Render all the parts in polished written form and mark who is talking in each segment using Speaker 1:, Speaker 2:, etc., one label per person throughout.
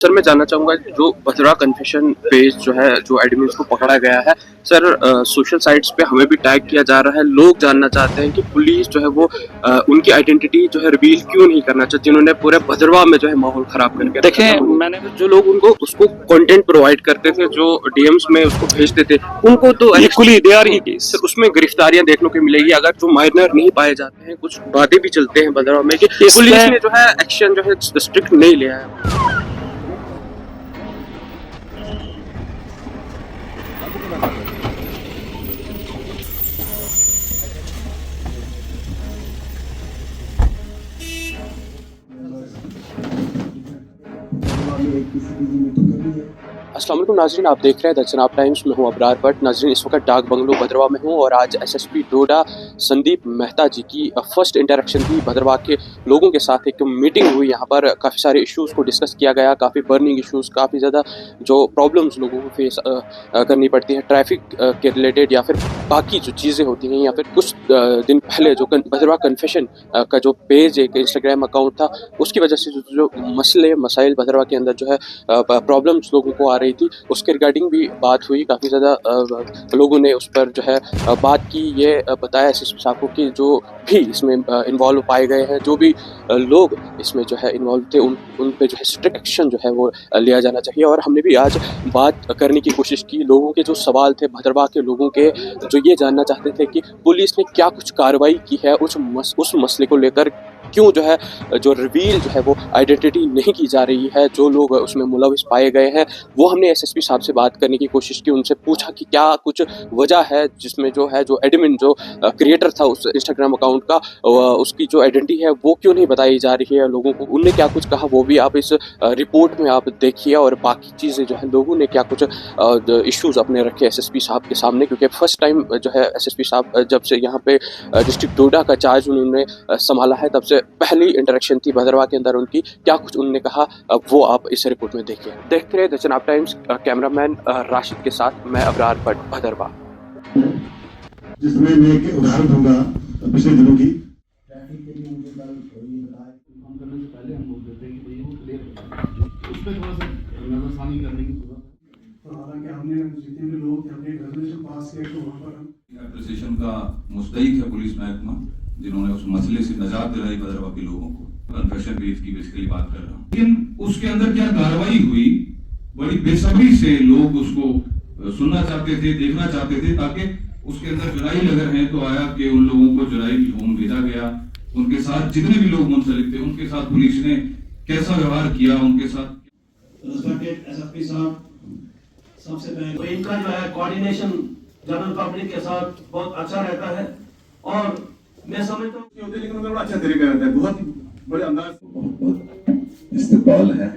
Speaker 1: Sir मैं जानना चाहूँगा जो भद्रा कन्फेशन पेज जो है, जो एडमिन्स को पकड़ा गया है, सर सोशल साइट्स पे हमें भी टैग किया जा रहा है। लोग जानना चाहते हैं कि पुलिस जो है वो उनकी आइडेंटिटी जो है रिवील क्यों नहीं करना चाहती, जिन्होंने पूरे भद्रवाह में जो है माहौल खराब करके रखा
Speaker 2: देखिए
Speaker 1: था।
Speaker 2: मैंने
Speaker 1: जो लोग उनको उसको कंटेंट प्रोवाइड करते थे, जो डीएम्स में उसको भेजते थे, उनको तो
Speaker 2: इक्वली दे आर
Speaker 1: सर उसमें गिरफ्तारियां देखने को मिलेगी अगर जो माइनर नहीं पाए जाते हैं। कुछ बातें भी चलते हैं भद्रवाह में कि पुलिस
Speaker 2: इसमें
Speaker 1: ने जो है एक्शन जो है स्ट्रिक्ट नहीं लिया है। अस्सलाम वालेकुम नाज़रीन, आप देख रहे हैं द चनाब टाइम्स में हूँ अबरार भट्ट। नाज़रीन इस वक्त डाक बंगलो भद्रवाह में हूँ और आज एसएसपी डोडा संदीप मेहता जी की फर्स्ट इंटरेक्शन थी भद्रवाह के लोगों के साथ। एक मीटिंग हुई, यहाँ पर काफ़ी सारे इश्यूज़ को डिस्कस किया गया, काफ़ी बर्निंग इश्यूज़, काफ़ी ज़्यादा जो प्रॉब्लम्स लोगों को फेस करनी पड़ती है ट्रैफिक के रिलेटेड या फिर बाकी जो चीज़ें होती हैं। या फिर कुछ दिन पहले जो भद्रवाह कन्फेशन का जो पेज एक इंस्टाग्राम अकाउंट था, उसकी वजह से जो मसले मसाइल भद्रवाह के अंदर जो है प्रॉब्लम्स लोगों को आ रही थी, उसके रिगार्डिंग भी बात हुई। काफ़ी ज़्यादा लोगों ने उस पर जो है बात की। ये बताया एसएसपी साहब को कि जो भी इसमें इन्वॉल्व पाए गए हैं, जो भी लोग इसमें जो है इन्वॉल्व थे, उन पे जो है स्ट्रिक्ट एक्शन जो है वो लिया जाना चाहिए। और हमने भी आज बात करने की कोशिश की। लोगों के जो सवाल थे, भद्रवाह के लोगों के, जो ये जानना चाहते थे कि पुलिस ने क्या कुछ कार्रवाई की है उस मसले को लेकर, क्यों जो है जो रिवील जो है वो आइडेंटिटी नहीं की जा रही है, जो लोग उसमें मुलविस पाए गए हैं। वो हमने एसएसपी साहब से बात करने की कोशिश की, उनसे पूछा कि क्या कुछ वजह है जिसमें जो है जो एडमिन जो क्रिएटर था उस इंस्टाग्राम अकाउंट का, उसकी जो आइडेंटिटी है वो क्यों नहीं बताई जा रही है लोगों को। उनने क्या कुछ कहा वो भी आप इस रिपोर्ट में आप देखिए। और बाकी चीज़ें जो है लोगों ने क्या कुछ इश्यूज अपने रखे एसएसपी साहब के सामने, क्योंकि फर्स्ट टाइम जो है एसएसपी साहब जब से यहाँ पे डिस्ट्रिक्ट डोडा का चार्ज उन्होंने संभाला है, तब से पहली इंटरेक्शन थी भद्रवाह के अंदर उनकी। क्या कुछ उन्होंने कहा वो आप इस रिपोर्ट में देखिए। देखते रहे the Chenab times, cameraman Rashid के साथ मैं अबरार भट्ट, भद्रवाह।
Speaker 3: जिसमें मैं एक उदाहरण दूंगा पिछले दिनों की। ट्रैफिक के लिए मुझे कल ये बताया, काम करने से पहले हम बोल देते हैं कि भैया वो क्लियर उस पर थोड़ा सा नजरसानी करने की जरूरत है। तो हालांकि हमने जितने भी लोग थे अपने रेजोल्यूशन पास किए, तो वहाँ पर हम
Speaker 4: एप्रिसिएशन का मुस्तहिक है पुलिस महकमा, जिन्होंने उस मसले से निजात दिलाई भद्रवाह के लोगों को। कन्फेशन पेज की बेसिकली बात कर रहा हूँ, लेकिन उसके अंदर क्या कार्रवाई हुई, बड़ी बेसब्री से लोग उसको सुनना चाहते थे, देखना चाहते थे, ताकि उसके अंदर जुराइल अगर हैं तो आया कि उन लोगों को जुराइल होम भेजा गया, उनके साथ जितने भी लोग मुंसलिक थे उनके साथ पुलिस ने कैसा व्यवहार किया, उनके साथ
Speaker 3: रिस्पेक्टेड एसएसपी साहब, सबसे पहले
Speaker 5: तो इनका जो है कोऑर्डिनेशन जनरल पब्लिक के साथ बहुत अच्छा रहता है और मैं समझता हूँ
Speaker 3: होते, लेकिन उन्होंने बड़ा अच्छा तरीका रहता है, बहुत बड़े अंदाज। बहुत इस्तकबाल है।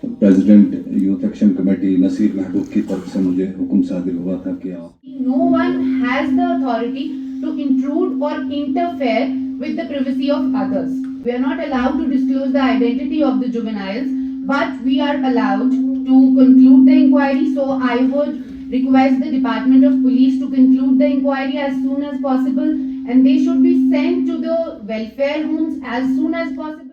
Speaker 3: President youth action committee Naseer Mehboob की तरफ से मुझे हुक्म सादिर हुआ था कि आप
Speaker 6: No one has the authority to intrude or interfere with the privacy of others. We are not allowed to disclose the identity of the juveniles, but we are allowed to conclude the inquiry. So I would request the Department of Police to conclude the inquiry as soon as possible, and they should be sent to the welfare homes as soon as possible.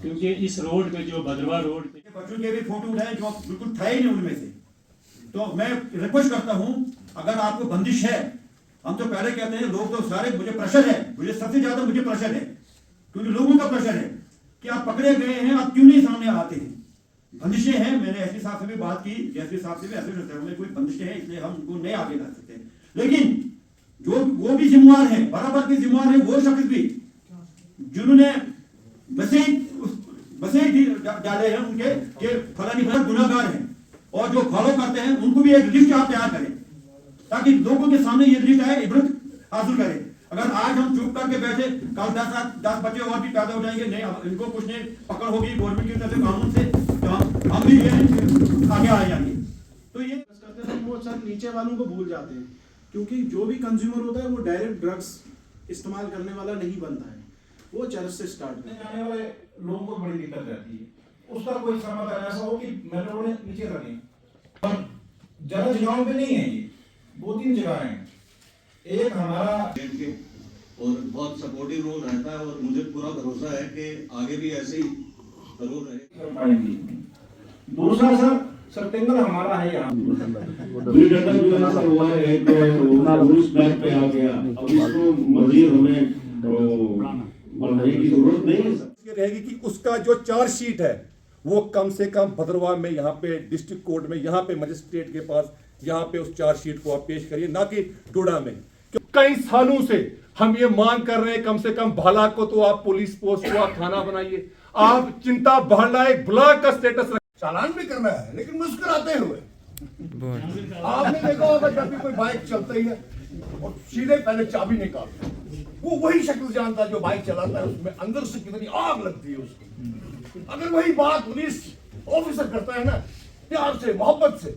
Speaker 7: क्योंकि इस road पे जो Bhaderwah road पे
Speaker 8: बच्चों के भी photo उठाए जो बिल्कुल था ही नहीं उनमें से। तो मैं रिक्वेस्ट करता हूं, अगर आपको बंदिश है, हम तो पहले कहते हैं लोग तो सारे, मुझे प्रेशर है, मुझे सबसे ज्यादा मुझे प्रेशर है, क्योंकि लोगों का प्रेशर है कि आप पकड़े गए हैं, आप क्यों नहीं सामने आते हैं। बंदिशें हैं, मैंने एसपी साहब से भी बात की, एसपी साहब से भी ऐसे कोई बंदिशें हैं, इसलिए हम उनको नहीं आगे ला सकते। लेकिन जो वो भी जिम्मेवार है, बराबर के जिम्मेवार है वो शख्स भी, जिन्होंने मैसेज डाले हैं उनके के फलानी गुनाहगार हैं, और जो फॉलो करते हैं उनको भी एक लिस्ट आप तैयार करें, ताकि लोगों के सामने ये लिस्ट आए, इबरत हासिल करें। अगर आज हम चुप करके बैठे, कल 10 बच्चे और भी पैदा हो जाएंगे, नहीं इनको कुछ नहीं पकड़ होगी गवर्नमेंट की तरफ से, कानून से, तो हम भी ये आगे आ जाएंगे। तो ये
Speaker 9: करते हैं वो सब नीचे वालों को भूल जाते हैं, क्योंकि जो भी कंज्यूमर होता है वो डायरेक्ट ड्रग्स इस्तेमाल करने वाला नहीं बनता है, वो चरस से स्टार्ट करता है।
Speaker 10: आने वाले लोगों को बड़ी दिक्कत रहती है, उसका कोई समाधान ऐसा हो कि मेट्रो ने नीचे रखें। और ज्यादा जगहों पे नहीं है, ये 2-3 जगह हैं। एक हमारा
Speaker 11: और बहुत सपोर्टिव रोल रहता है, और मुझे पूरा भरोसा है कि आगे भी ऐसे ही
Speaker 10: जरूर है। दूसरा सर टेंगल हमारा है यहाँ।
Speaker 3: वीरगंगा जो है सर वो एक रूल्स बैक पे आ गया, अब इसको मजीद हमें बढ़ाने की जरूरत नहीं है सर।
Speaker 8: ये रहेगी कि उसका जो चार्जशीट है वो कम से कम भद्रवाह में यहाँ पे डिस्ट्रिक्ट कोर्ट में यहाँ पे मजिस्ट्रेट के पास यहाँ पे उस चार्जशीट को आप पेश करिए, ना कि डोडा में। कई सालों से हम ये मांग कर रहे हैं, कम से कम भाला को तो आप पुलिस पोस्ट को आप थाना बनाइए, आप चिंता भाला एक ब्लॉक का स्टेटस रख, चालान भी करना है लेकिन मुस्कुराते हुए। आपने देखा होगा जब भी कोई बाइक चलती है और सीधे पहले चाबी निकालते हैं, वो वही शक्ल जानता है जो बाइक चलाता है, उसमें अंदर से कितनी आग लगती है उसको। अगर वही बात पुलिस ऑफिसर करता है ना, प्यार से मोहब्बत से,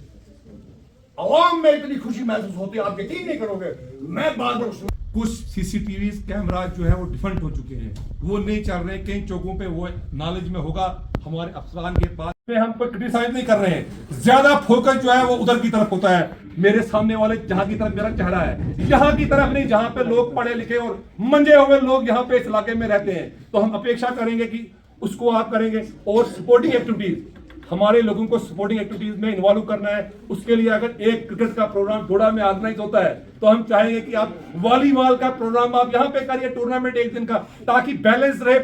Speaker 8: आवाम में इतनी खुशी महसूस होती है, आप यकीन नहीं करोगे। मैं बार बार कुछ सीसीटीवी कैमरा जो है वो डिफेक्ट हो चुके हैं, वो नहीं चल रहे, कई चौकों पे वो नॉलेज में होगा हमारे अफसरान के पास। पे हम कोई क्रिटिसाइज नहीं कर रहे हैं, ज्यादा फोकस जो है वो उधर की तरफ होता है, मेरे सामने वाले जहां की तरफ मेरा चेहरा है, यहाँ की तरफ नहीं, जहां पे लोग पढ़े लिखे और मंजे हुए लोग यहाँ पे इस इलाके में रहते हैं। तो हम अपेक्षा करेंगे कि उसको आप करेंगे। और सपोर्टिंग एक्टिविटीज, हमारे लोगों को सपोर्टिंग एक्टिविटीज में इन्वॉल्व करना है। उसके लिए अगर एक क्रिकेट का प्रोग्राम डोडा में ऑर्गेनाइज होता है तो हम चाहेंगे कि आप वॉलीबॉल का प्रोग्राम आप यहाँ पे करिए, टूर्नामेंट एक दिन का, ताकि बैलेंस रहे।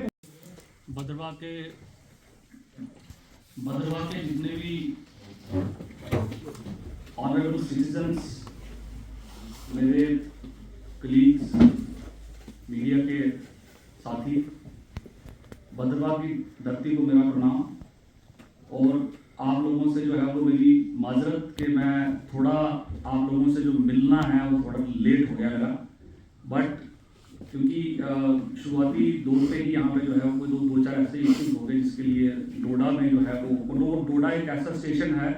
Speaker 7: भद्रवाह के जितने भी ऑनरेबल सिटीजन्स, मेरे कलीग्स, मीडिया के साथी, भद्रवाह की धरती को मेरा प्रणाम। और आप लोगों से जो है वो मेरी माजरत कि मैं थोड़ा आप लोगों से जो मिलना है वो थोड़ा लेट हो गया मेरा, बट क्योंकि शुरुआती दौर पे ही यहाँ पे जो है वो दो चार ऐसे इश्यूज हो गए जिसके लिए डोडा में जो है वो डोडा एक ऐसा स्टेशन है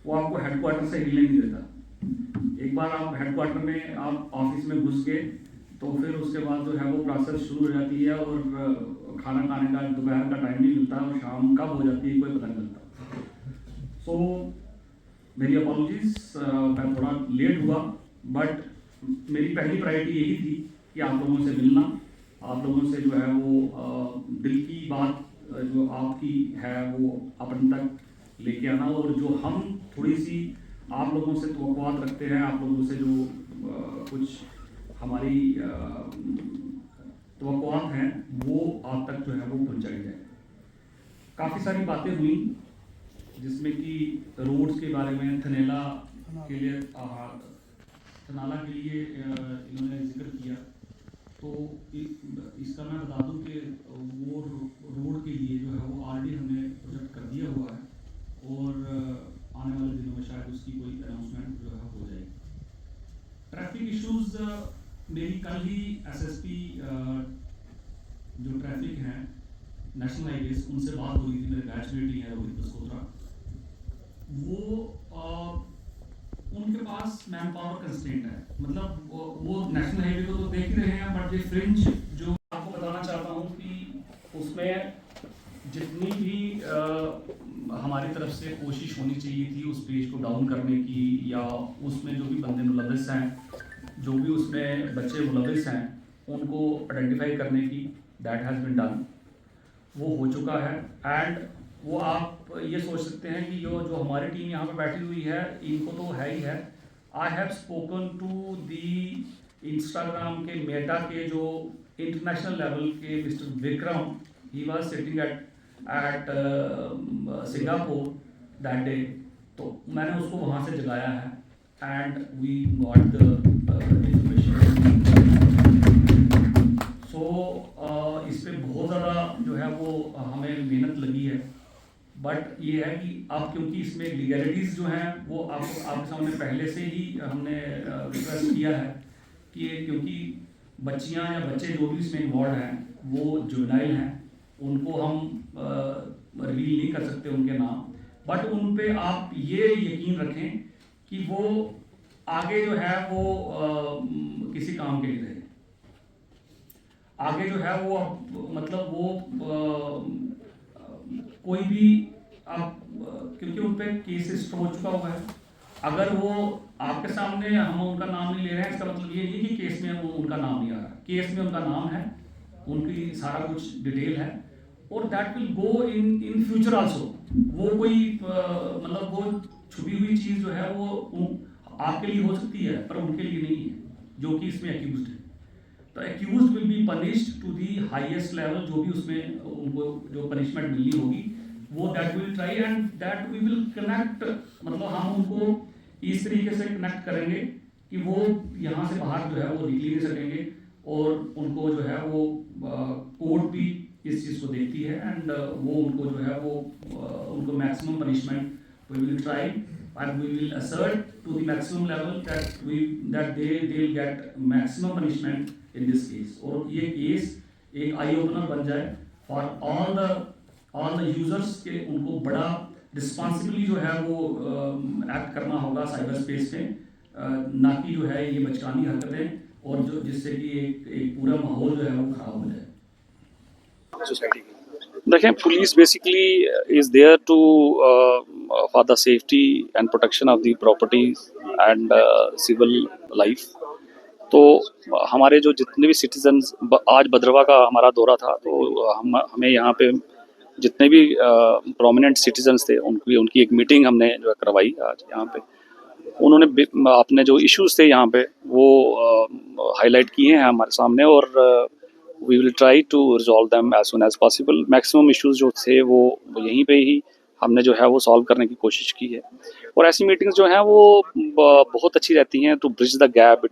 Speaker 7: वो आपको हेडक्वार्टर से हिलने नहीं देता। एक बार आप हेडक्वार्टर में आप ऑफिस में घुस गए तो फिर उसके बाद जो है वो प्रोसेस शुरू हो जाती है और खाना खाने का दोपहर का टाइम नहीं मिलता और शाम कब हो जाती है कोई पता नहीं चलता। सो मेरी अपॉलॉजीज, मैं थोड़ा लेट हुआ, बट मेरी पहली प्रायोरिटी यही थी कि आप लोगों से मिलना, आप लोगों से जो है वो दिल की बात जो आपकी है वो अपन तक लेके आना, और जो हम थोड़ी सी आप लोगों से तवक्कुआत रखते हैं, आप लोगों से जो कुछ हमारी तवक्कुआत हैं वो आप तक जो है वो पहुंचाई जाए। काफ़ी सारी बातें हुई जिसमें कि रोड्स के बारे में, थनेला के लिए इन्होंने जिक्र किया। तो इसका मैं बता दूं कि वो रोड के लिए जो है वो ऑलरेडी हमने प्रोजेक्ट कर दिया हुआ है और आने वाले दिनों में शायद उसकी कोई अनाउंसमेंट जो है हो जाएगी। ट्रैफिक इश्यूज, मेरी कल ही एसएसपी जो ट्रैफिक हैं नेशनल हाईवेज, उनसे बात हो रही थी, मेरे बैचमेट ही है रोहित बसकोत्रा, वो उनके पास मैन पावर कंस्ट्रेंट है, मतलब वो नेशनल हाईवे को तो देख ही रहे हैं, बट ये फ्रिंज जो आपको बताना चाहता हूँ कि उसमें जितनी भी हमारी तरफ से कोशिश होनी चाहिए थी उस पेज को डाउन करने की, या उसमें जो भी बंदे मुलविस हैं, जो भी उसमें बच्चे मुलविस हैं, उनको आइडेंटिफाई करने की, दैट हैज़ बीन डन, वो हो चुका है। एंड वो आप ये सोच सकते हैं कि जो हमारी टीम यहाँ पे बैठी हुई है इनको तो है ही है। I have spoken to the Instagram के मेटा के जो इंटरनेशनल लेवल के mister Vikram, he was sitting at Singapore that day, तो मैंने उसको वहाँ से जगाया है and we got the information. So इस पर बहुत ज़्यादा जो है वो हमें मेहनत लगी है, बट ये है कि अब क्योंकि इसमें लीगैलिटीज़ जो हैं वो आपके सामने पहले से ही हमने रिक्वेस्ट किया है कि क्योंकि बच्चियां या बच्चे जो भी इसमें इन्वॉल्व हैं वो जुवेनाइल हैं, उनको हम रिवील नहीं कर सकते उनके नाम, बट उन पे आप ये यकीन रखें कि वो आगे जो है वो किसी काम के लिए रहे, आगे जो है वो मतलब वो कोई भी आप, क्योंकि उन पर केसेस हो चुका हुआ है, अगर वो आपके सामने हम उनका नाम नहीं ले रहे हैं इसका मतलब ये नहीं कि केस में वो उनका नाम नहीं आ रहा, केस में उनका नाम है, उनकी सारा कुछ डिटेल है, और that will go in future also. वो कोई मतलब वो छुपी हुई चीज़ जो है वो आपके लिए हो सकती है पर उनके लिए नहीं है, जो कि इसमें एक्यूज्ड है। तो accused will be punished to the highest level, जो भी उसमें उनको जो पनिशमेंट मिलनी होगी वो that will try and that we will connect, मतलब हम उनको इस तरीके से कनेक्ट करेंगे कि वो यहाँ से बाहर जो है वो निकल नहीं सकेंगे, और उनको जो है वो कोर्ट भी इस चीज़ को देखती है एंड वो उनको जो है वो उनको maximum punishment we will try and we will assert to the maximum level that they will get maximum punishment in this case, और ये केस एक आई ओपनर बन जाए for all the users के उनको बड़ा रिस्पॉन्सिबली जो है वो एक्ट करना होगा साइबर स्पेस पे, ना कि जो है ये बचकानी हरकतें और जो जिससे कि एक पूरा माहौल जो है वो खराब हो जाए
Speaker 1: सोसाइटी की।
Speaker 2: देखें, police basically is there to for the safety and protection of the properties and civil life. तो हमारे जो जितने भी सिटीजन्स, आज भद्रवा का हमारा दौरा था, तो हमें यहाँ पे जितने भी प्रोमिनेंट सिटीजन्स थे उनकी एक मीटिंग हमने जो है करवाई आज यहाँ पे। उन्होंने अपने जो इश्यूज़ थे यहाँ पे वो हाईलाइट किए हैं हमारे सामने, और we will try to resolve them as soon as possible. Maximum issues जो थे वो यहीं पे ही हमने जो है वो सॉल्व करने की कोशिश की है, और ऐसी मीटिंग्स जो हैं वो बहुत अच्छी रहती हैं to bridge the gap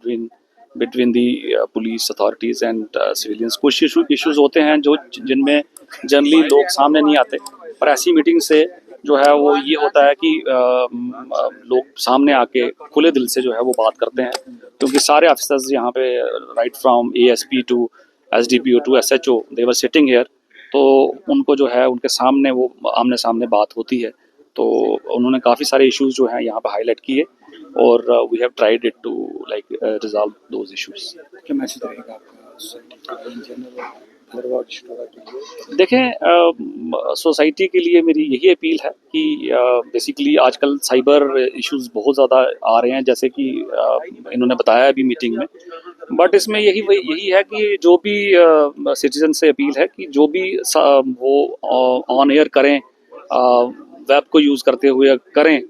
Speaker 2: between the police authorities and civilians. कुछ इश्यूज़ होते हैं जो जिनमें जनरली लोग सामने नहीं आते, पर ऐसी मीटिंग से जो है वो ये होता है कि लोग सामने आके खुले दिल से जो है वो बात करते हैं, क्योंकि सारे ऑफिसर्स यहाँ पे right from ASP to SDPO to SHO they were sitting here, तो उनको जो है उनके सामने वो आमने सामने बात होती है। तो उन्होंने काफ़ी सारे इश्यूज़ जो हैं यहाँ पे हाईलाइट किए, और we have tried it to like resolve those issues.
Speaker 1: क्या मैसेज रहेगा आपका इन जनरल?
Speaker 2: देखें, सोसाइटी के लिए मेरी यही अपील है कि बेसिकली आजकल साइबर इश्यूज़ बहुत ज़्यादा आ रहे हैं, जैसे कि इन्होंने बताया अभी मीटिंग में। बट इसमें यही है कि जो भी सिटीजन से अपील है कि जो भी वो ऑन एयर करें, वेब को यूज़ करते हुए करें,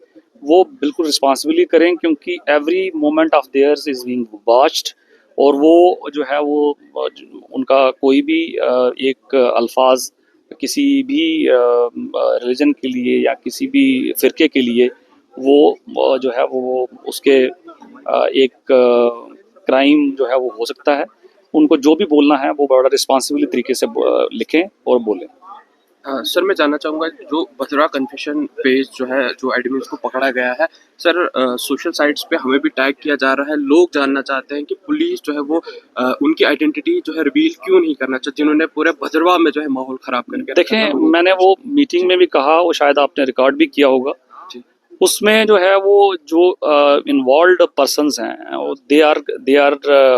Speaker 2: वो बिल्कुल रिस्पॉन्सिबली करें, क्योंकि every moment of theirs is being watched, और वो जो है वो उनका कोई भी एक अल्फाज किसी भी रिलीजन के लिए या किसी भी फ़िरके के लिए वो जो है वो उसके एक क्राइम जो है वो हो सकता है। उनको जो भी बोलना है वो बड़ा रिस्पॉन्सिबली तरीके से लिखें और बोलें।
Speaker 1: सर, मैं जानना चाहूँगा, जो भद्रवा कन्फेशन पेज जो है, जो एडमिन्स को पकड़ा गया है सर, सोशल साइट्स पे हमें भी टैग किया जा रहा है। लोग जानना चाहते हैं कि पुलिस जो है वो उनकी आइडेंटिटी जो है रिवील क्यों नहीं करना चाहती, जिन्होंने पूरे भद्रवा में जो है माहौल ख़राब करके।
Speaker 2: देखें, मैंने वो मीटिंग में भी कहा, वो शायद आपने रिकॉर्ड भी किया होगा, उसमें जो है वो जो इन्वॉल्व्ड पर्सन्स हैं दे आर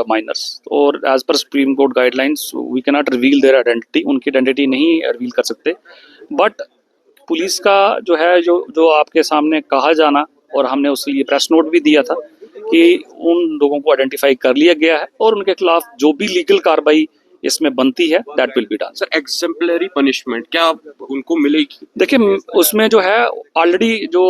Speaker 2: माइनर्स, और as per supreme court guidelines we can not reveal their identity, उनकी आइडेंटिटी नहीं रिवील कर सकते। बट पुलिस का जो है जो आपके सामने कहा जाना, और हमने उसके लिए प्रेस नोट भी दिया था कि उन लोगों को आइडेंटिफाई कर लिया गया है, और उनके खिलाफ जो भी लीगल कार्रवाई इसमें बनती है that will be done.
Speaker 1: Sir, exemplary punishment क्या उनको मिलेगी?
Speaker 2: देखिए, उसमें जो है ऑलरेडी जो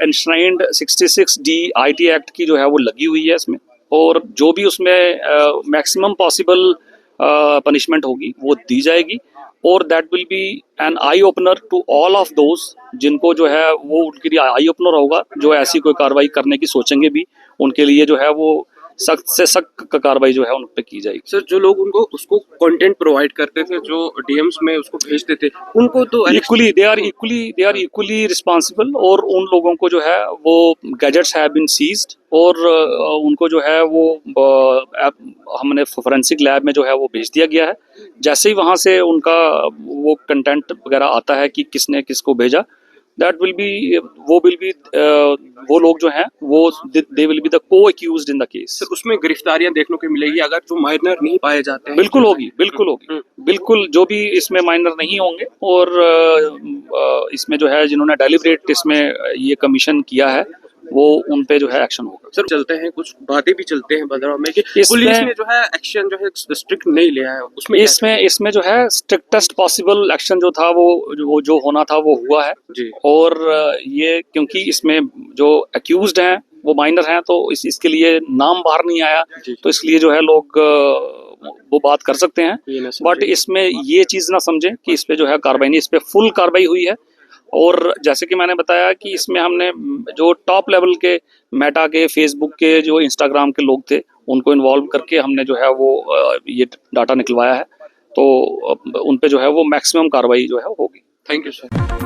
Speaker 2: एनश्राइंड 66D IT एक्ट की जो है वो लगी हुई है इसमें, और जो भी उसमें मैक्सिमम पॉसिबल पनिशमेंट होगी वो दी जाएगी, और that will be an eye opener to all of those जिनको जो है वो उनके लिए आई ओपनर होगा, जो ऐसी कोई कार्रवाई करने की सोचेंगे भी, उनके लिए जो है वो सख्त से सख्त कार्रवाई जो है उन पे की जाएगी।
Speaker 1: सर, जो लोग उनको उसको कंटेंट प्रोवाइड करते थे, जो DMs में उसको भेजते थे, उनको तो
Speaker 2: दे आर इक्वली रिस्पांसिबल, और उन लोगों को जो है वो गैजेट्स हैव बीन सीज्ड, और उनको जो है वो हमने फोरेंसिक लैब में जो है वो भेज दिया गया है। जैसे ही वहाँ से उनका वो कंटेंट वगैरह आता है कि किसने किसको भेजा, दैट विल बी वो लोग जो हैं वो they will be the co-accused in the case.
Speaker 1: Sir, उसमें गिरफ्तारियां देखने को मिलेगी अगर जो माइनर नहीं पाए जाते हैं?
Speaker 2: बिल्कुल होगी, बिल्कुल जो भी इसमें माइनर नहीं होंगे, और इसमें जो है जिन्होंने डेलिब्रेट इसमें ये कमीशन किया है वो उन पे जो है एक्शन होगा।
Speaker 1: सर चलते हैं, कुछ बातें भी चलते हैं बदरवा में कि
Speaker 2: इसमें-
Speaker 1: पुलिस ने जो है एक्शन जो है स्ट्रिक्ट नहीं लिया है, उसमें क्या
Speaker 2: इसमें जो है स्ट्रिक्टेस्ट पॉसिबल एक्शन जो था वो जो होना था वो हुआ है।
Speaker 1: जी।
Speaker 2: और ये क्योंकि इसमें जो अक्यूज्ड हैं वो माइनर हैं, तो इसके लिए नाम बाहर नहीं आया,
Speaker 1: जी।
Speaker 2: तो इसलिए जो है लोग वो बात कर सकते हैं।
Speaker 1: ये ना समझे।
Speaker 2: बट इसमें ये चीज ना समझें कि इस पे जो है कार्रवाई नहीं, इस पे फुल कार्रवाई हुई है। और जैसे कि मैंने बताया कि इसमें हमने जो टॉप लेवल के मेटा के, फेसबुक के, जो इंस्टाग्राम के लोग थे उनको इन्वॉल्व करके हमने जो है वो ये डाटा निकलवाया है, तो उन पे जो है वो मैक्सिमम कार्रवाई जो है होगी।
Speaker 1: Thank you sir.